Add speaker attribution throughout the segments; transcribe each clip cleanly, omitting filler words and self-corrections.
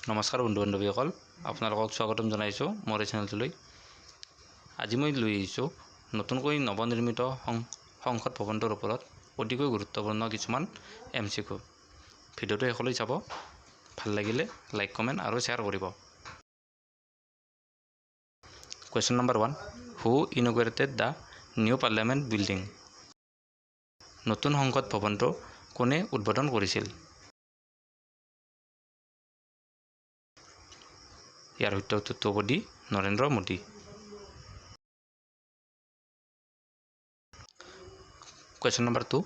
Speaker 1: নমস্কাৰ বন্ধু বান্ধৱীসকল, আপোনালোকক স্বাগতম জনাইছোঁ মোৰ এই চেনেলটোলৈ। আজি মই লৈ আহিছোঁ নতুনকৈ নৱনিৰ্মিত সংসদ ভৱনটোৰ ওপৰত অতিকৈ গুৰুত্বপূৰ্ণ কিছুমান MCQ। ভিডিঅ'টো শেষলৈ চাব, ভাল লাগিলে লাইক, কমেণ্ট আৰু শ্বেয়াৰ কৰিব। Question number 1, who inaugurated the new parliament building? নতুন সংসদ ভৱনটো কোনে উদ্বোধন কৰিছিল? ইয়াৰ উত্তৰটো হ'ব D, Narendra Modi. Question number 2,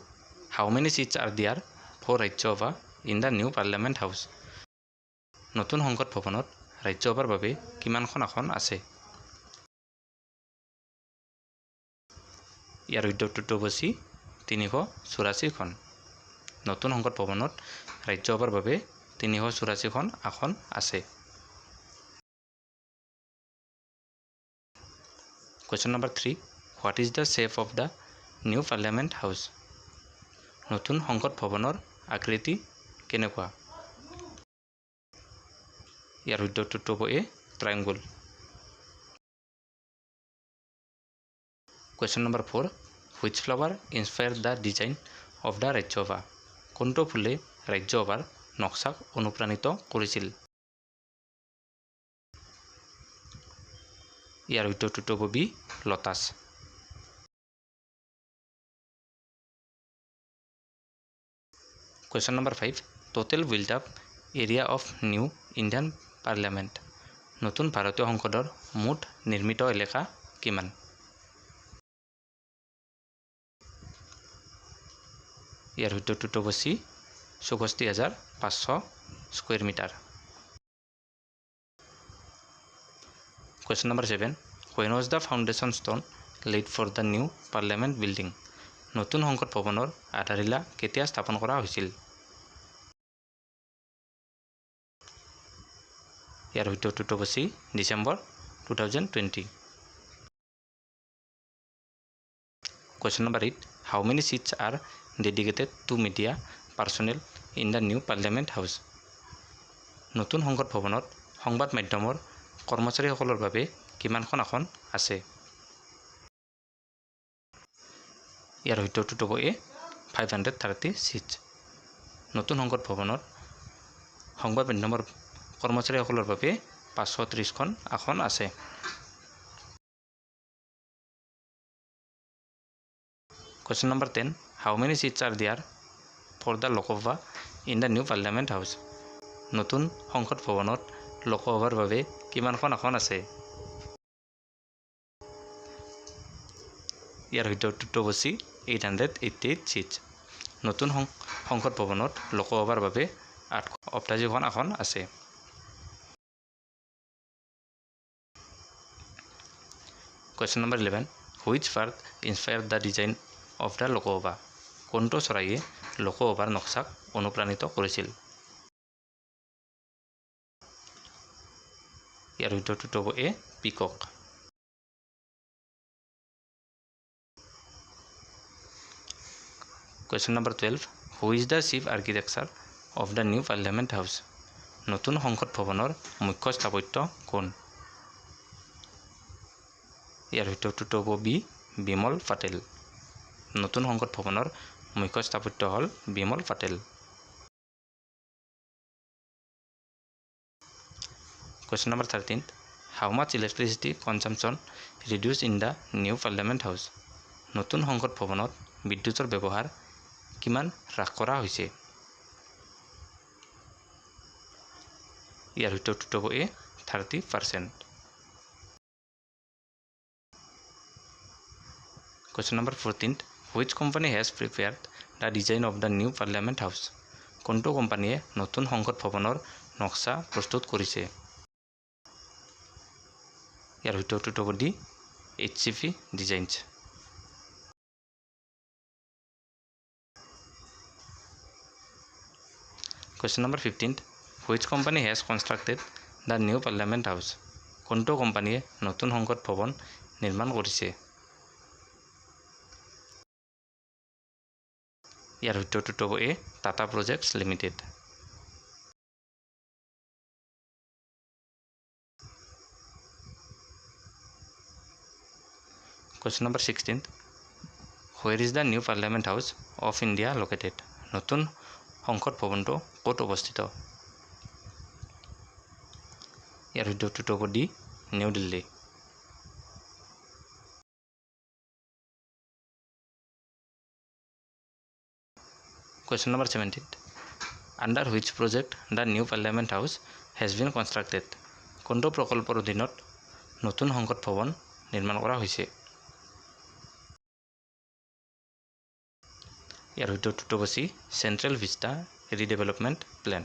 Speaker 1: how many seats are there for Rajya Sabha in the new Parliament House? নতুন সংসদ ভৱনত ৰাজ্য সভাৰ বাবে কিমানখন আসন আছে? ইয়াৰ উত্তৰটো হ'ব চি, 384খন। নতুন সংসদ ভৱনত ৰাজ্য সভাৰ বাবে 384খন আসন আছে। Question number 3, what is the shape of the new Parliament House? নতুন সংসদ ভৱনৰ আকৃতি কেনেকুৱা? ইয়াৰ উত্তৰটো হ'ব এ, triangle. Question number 4, which flower inspired the design of the Rajya Sabha? কোনটো ফুলে ৰাজ্য সভাৰ নক্সাক অনুপ্ৰাণিত কৰিছিল? ইয়াৰ উত্তৰটো হ'ব B, lotus. Question number 5, total built up area of new Indian Parliament? নতুন ভাৰতীয় সংসদৰ মুঠ নিৰ্মিত এলেকা কিমান? ইয়াৰ উত্তৰটো হ'ব C, 64,500 square metre. Question number 7, when was the foundation stone laid for the new Parliament building? নতুন সংসদ ভৱনৰ আধাৰশিলা কেতিয়া স্থাপন কৰা হৈছিল? ইয়াৰ উত্তৰটো হ'ব C, December 2020। Question number 8, how many seats are dedicated to media personnel in the new Parliament House? নতুন সংসদ ভৱনত সংবাদ মাধ্যমৰ কৰ্মচাৰীসকলৰ বাবে কিমানখন আসন আছে? ইয়াৰ উত্তৰটো হ'ব এ, 530 seats। নতুন সংসদ ভৱনত সংবাদ মাধ্যমৰ কৰ্মচাৰীসকলৰ বাবে 530খন আসন আছে। Question number 10, how many seats are there for the Lok Sabha in the new Parliament House? নতুন সংসদ ভৱনত লোকসভাৰ বাবে কিমানখন আসন আছে? ইয়াৰ উত্তৰটো হ'ব চি, 888 seats। নতুন সংসদ ভৱনত লোকসভাৰ বাবে 888খন আসন আছে। Question number 11, which bird inspired the design of the Lok Sabha? কোনটো চৰাইয়ে লোকসভাৰ নক্সাক অনুপ্ৰাণিত কৰিছিল? ইয়াৰ উত্তৰটো হ'ব এ, পিকক। Question number 12, who is the chief architect of the new Parliament House? নতুন সংসদ ভৱনৰ মুখ্য স্থাপত্য কোন? ইয়াৰ উত্তৰটো হ'ব বি, বিমল পাটেল। নতুন সংসদ ভৱনৰ মুখ্য স্থাপত্য হ'ল Bimal Patel. Question number 13, how much electricity consumption reduced in the new Parliament House? নতুন সংসদ ভৱনত বিদ্যুতৰ ব্যৱহাৰ কিমান হ্ৰাস কৰা হৈছে? ইয়াৰ উত্তৰটো হ'ব এ, 30%। Question number 14, which company has prepared the design of the new Parliament House? কোনটো কোম্পানীয়ে নতুন সংসদ ভৱনৰ নক্সা প্ৰস্তুত কৰিছে? ইয়াৰ উত্তৰটো হ'ব D, HCP designs. Question number 15, which company has constructed the new Parliament House? কোনটো কোম্পানীয়ে নতুন সংসদ ভৱন নিৰ্মাণ কৰিছে? ইয়াৰ উত্তৰটো হ'ব A, Tata projects limited. Question number 16. Where is the new Parliament House of India located? নতুন সংসদ ভৱনটো ক'ত অৱস্থিত? ইয়াৰ উত্তৰটো হ'ব D, new Delhi. Question number 17. Under which project the new Parliament House has been constructed? কোনটো প্ৰকল্পৰ অধীনত নতুন সংসদ ভৱন নিৰ্মাণ কৰা হৈছে? ইয়াৰ উত্তৰটো হ'ব C, central vista redevelopment plan.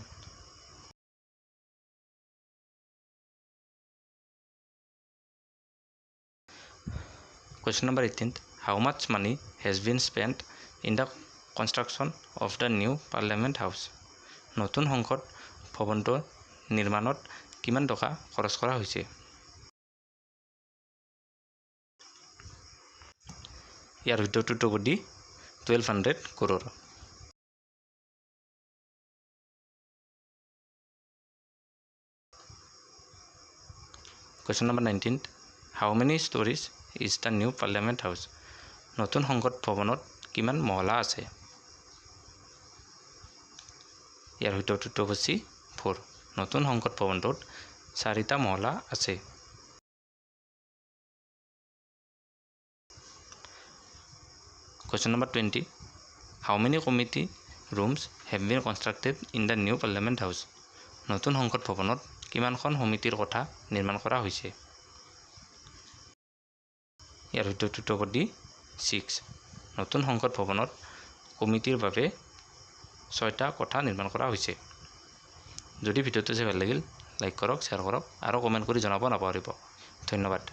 Speaker 1: Question number 18. How much money has been spent in the construction of the new Parliament House? নতুন সংসদ ভৱনটোৰ নিৰ্মাণত কিমান টকা খৰচ কৰা হৈছে? ইয়াৰ উত্তৰটো হ'ব D, 1200 crore। Question number 19. How many stories is the new Parliament House? নতুন সংসদ ভৱনত কিমান মহলা আছে? ইয়াৰ উত্তৰটো হ'ব চি, 4। নতুন সংসদ ভৱনটোত 4টা মহলা আছে। Question number 20. How many committee rooms have been constructed in the new Parliament House? নতুন সংসদ ভৱনত কিমানখন সমিতিৰ কোঠা নিৰ্মাণ কৰা হৈছে? ইয়াৰ উত্তৰটো হ'ব ডি, 6। নতুন সংসদ ভৱনত কমিটিৰ বাবে 6টা কোঠা নিৰ্মাণ কৰা হৈছে। যদি ভিডিঅ'টো চাই ভাল লাগিল, লাইক কৰক, শ্বেয়াৰ কৰক আৰু কমেণ্ট কৰি জনাব নাপাহৰিব। ধন্যবাদ।